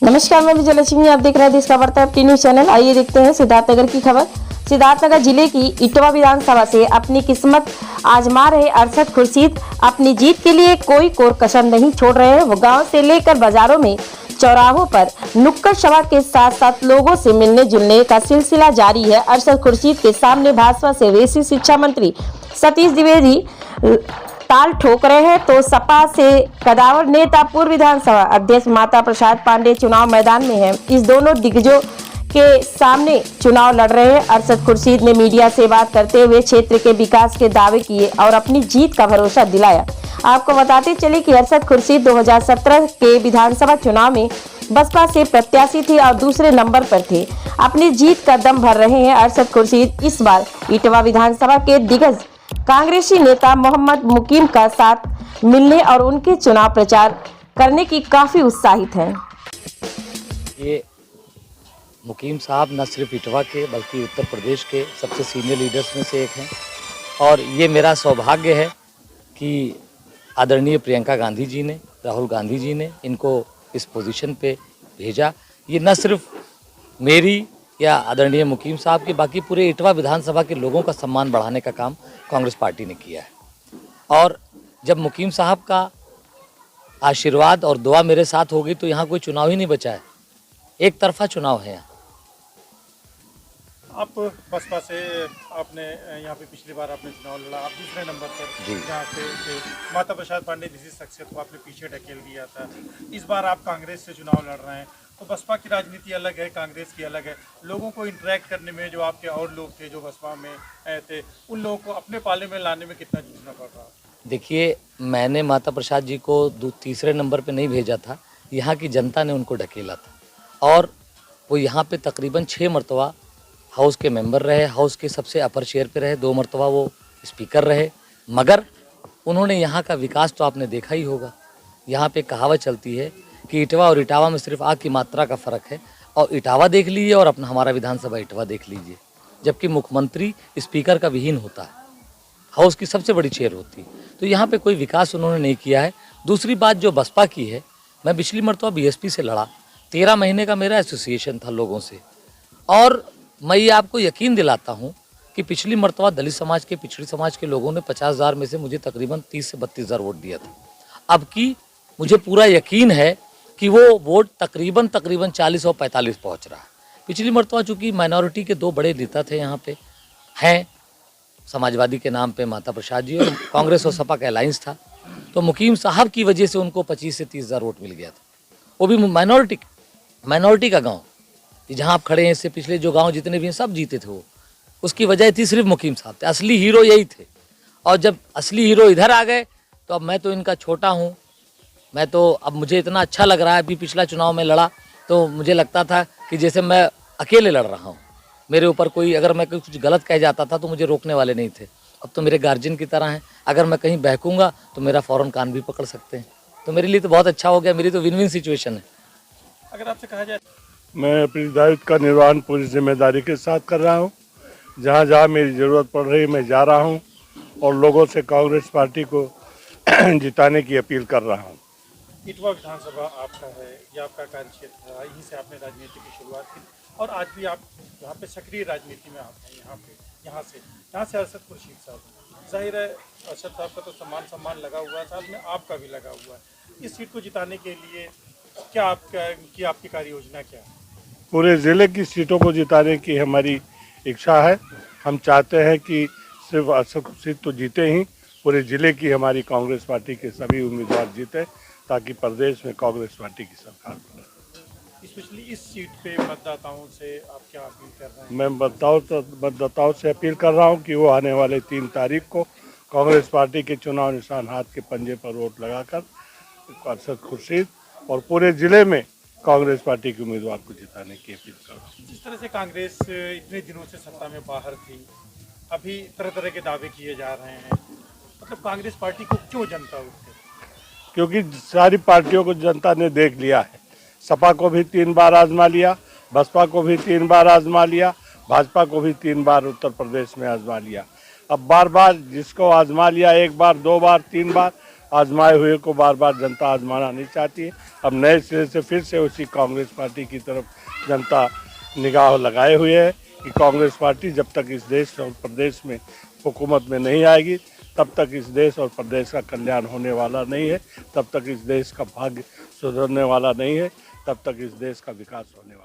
नमस्कार, मैं विजयलक्ष्मी। आप देख रहे हैं देश का वार्ता टी न्यूज चैनल। आइए देखते हैं सिद्धार्थनगर की खबर। सिद्धार्थनगर जिले की इटवा विधानसभा से अपनी किस्मत आजमा रहे अरशद खुर्शीद अपनी जीत के लिए कोई कोर कसर नहीं छोड़ रहे हैं। वो गांव से लेकर बाजारों में, चौराहों पर नुक्कड़ सभा के साथ साथ लोगों से मिलने जुलने का सिलसिला जारी है। अरशद खुर्शीद के सामने भाजपा से वेसी शिक्षा मंत्री सतीश द्विवेदी ताल ठोक रहे हैं, तो सपा से कदावर नेता पूर्व विधानसभा अध्यक्ष माता प्रसाद पांडे चुनाव मैदान में हैं। इस दोनों दिग्गजों के सामने चुनाव लड़ रहे हैं। अरशद खुर्शीद ने मीडिया से बात करते हुए क्षेत्र के विकास के दावे किए और अपनी जीत का भरोसा दिलाया। आपको बताते चले कि अरशद खुर्शीद 2017 के विधानसभा चुनाव में बसपा से प्रत्याशी थे और दूसरे नंबर पर थे। अपनी जीत का दम भर रहे हैं अरशद खुर्शीद। इस बार इटवा विधानसभा के दिग्गज कांग्रेसी नेता मोहम्मद मुकीम का साथ मिलने और उनके चुनाव प्रचार करने की काफी उत्साहित हैं। ये मुकीम साहब न सिर्फ इटवा के बल्कि उत्तर प्रदेश के सबसे सीनियर लीडर्स में से एक हैं और ये मेरा सौभाग्य है कि आदरणीय प्रियंका गांधी जी ने, राहुल गांधी जी ने इनको इस पोजीशन पे भेजा। ये न सिर्फ मेरी या आदरणीय मुकीम साहब के, बाकी पूरे इटवा विधानसभा के लोगों का सम्मान बढ़ाने का काम कांग्रेस पार्टी ने किया है। और जब मुकीम साहब का आशीर्वाद और दुआ मेरे साथ होगी तो यहाँ कोई चुनाव ही नहीं बचा है, एक तरफा चुनाव है यहाँ। आप बसपा से आपने यहाँ पे पिछली बार आपने चुनाव लड़ा, आप दूसरे नंबर पर जहाँ से माता प्रसाद पांडे जैसी शख्सियत को आपने पीछे ढकेल दिया था। इस बार आप कांग्रेस से चुनाव लड़ रहे हैं, तो बसपा की राजनीति अलग है, कांग्रेस की अलग है। लोगों को इंटरेक्ट करने में जो आपके और लोग थे जो बसपा में थे, उन लोगों को अपने पाले में लाने में कितना जूझना पड़ रहा? देखिए, मैंने माता प्रसाद जी को तीसरे नंबर पर नहीं भेजा था, यहाँ की जनता ने उनको ढकेला था और वो यहाँ पे तकरीबन 6 मरतबा हाउस के मेंबर रहे, हाउस के सबसे अपर चेयर पे रहे, 2 मरतबा वो स्पीकर रहे। मगर उन्होंने यहाँ का विकास तो आपने देखा ही होगा। यहाँ पे कहावत चलती है कि इटवा और इटावा में सिर्फ आग की मात्रा का फ़र्क है, और इटावा देख लीजिए और अपना हमारा विधानसभा इटवा देख लीजिए, जबकि मुख्यमंत्री स्पीकर का विहीन होता है, हाउस की सबसे बड़ी चेयर होती है। तो यहाँ पे कोई विकास उन्होंने नहीं किया है। दूसरी बात जो बसपा की है, मैं पिछली मरतबा बीएसपी से लड़ा, 13 महीने का मेरा एसोसिएशन था लोगों से, और मैं ये आपको यकीन दिलाता हूँ कि पिछली मरतबा दलित समाज के, पिछड़ी समाज के लोगों ने 50,000 में से मुझे तकरीबन 30 से 32,000 वोट दिया था। अब की मुझे पूरा यकीन है कि वो वोट तकरीबन 40 और 45 पहुँच रहा है। पिछली मरतबा चूँकि माइनॉरिटी के 2 बड़े नेता थे यहाँ पे, हैं समाजवादी के नाम पे माता प्रसाद जी, और कांग्रेस और सपा का अलायंस था, तो मुकीम साहब की वजह से उनको 25 से 30,000 वोट मिल गया था। वो भी माइनॉरिटी का गाँव, जहाँ आप खड़े हैं, इससे पिछले जो गांव जितने भी हैं सब जीते थे वो। उसकी वजह थी सिर्फ मुकीम साहब थे, असली हीरो यही थे। और जब असली हीरो इधर आ गए तो अब मैं तो इनका छोटा हूँ, मैं तो अब मुझे इतना अच्छा लग रहा है। अभी पिछला चुनाव में लड़ा तो मुझे लगता था कि जैसे मैं अकेले लड़ रहा हूँ, मेरे ऊपर कोई, अगर मैं कुछ गलत कह जाता था तो मुझे रोकने वाले नहीं थे। अब तो मेरे गार्जियन की तरह हैं, अगर मैं कहीं बहकूँगा तो मेरा फ़ौरन कान भी पकड़ सकते हैं। तो मेरे लिए तो बहुत अच्छा हो गया, मेरी तो विन विन सिचुएशन है। अगर आपसे कहा जाए, मैं अपनी दायित्व का निर्वहन पूरी जिम्मेदारी के साथ कर रहा हूं। जहां जहां मेरी ज़रूरत पड़ रही मैं जा रहा हूं और लोगों से कांग्रेस पार्टी को जिताने की अपील कर रहा हूं। इटवा विधानसभा आपका है, ये आपका कार्यक्षेत्र है, यहीं से आपने राजनीति की शुरुआत की और आज भी आप यहाँ पे सक्रिय राजनीति में आप हैं। यहाँ से अरशद खुर्शीद साहब, जाहिर है अरशद साहब का तो सम्मान लगा हुआ है, साथ में आपका भी लगा हुआ है। इस सीट को जिताने के लिए क्या आपकी कार्य योजना क्या है? पूरे ज़िले की सीटों को जिताने की हमारी इच्छा है। हम चाहते हैं कि सिर्फ अरशद खुर्शीद तो जीते ही, पूरे ज़िले की हमारी कांग्रेस पार्टी के सभी उम्मीदवार जीते, ताकि प्रदेश में कांग्रेस पार्टी की सरकार बने। स्पेशली इस सीट पे मतदाताओं से आप क्या अपील कर रहे हैं? मैं मतदाताओं से अपील कर रहा हूँ कि वो आने वाले 3 तारीख को कांग्रेस पार्टी के चुनाव निशान हाथ के पंजे पर वोट लगाकर अरशद खुर्शीद और पूरे ज़िले में कांग्रेस पार्टी के उम्मीदवार को जिताने की अपील कर रहा हूँ। जिस तरह से कांग्रेस इतने दिनों से सत्ता में बाहर थी, अभी तरह तरह के दावे किए जा रहे हैं, मतलब कांग्रेस पार्टी को क्यों जनता उठे? क्योंकि सारी पार्टियों को जनता ने देख लिया है। सपा को भी 3 बार आजमा लिया, बसपा को भी 3 बार आजमा लिया, भाजपा को भी 3 बार उत्तर प्रदेश में आजमा लिया। अब बार बार जिसको आजमा लिया, 1 बार, 2 बार, 3 बार, आजमाए हुए को बार बार जनता आजमाना नहीं चाहती है। अब नए सिरे से फिर से उसी कांग्रेस पार्टी की तरफ जनता निगाह लगाए हुए है कि कांग्रेस पार्टी जब तक इस देश और प्रदेश में हुकूमत में नहीं आएगी तब तक इस देश और प्रदेश का कल्याण होने वाला नहीं है, तब तक इस देश का भाग्य सुधरने वाला नहीं है, तब तक इस देश का विकास होने वाला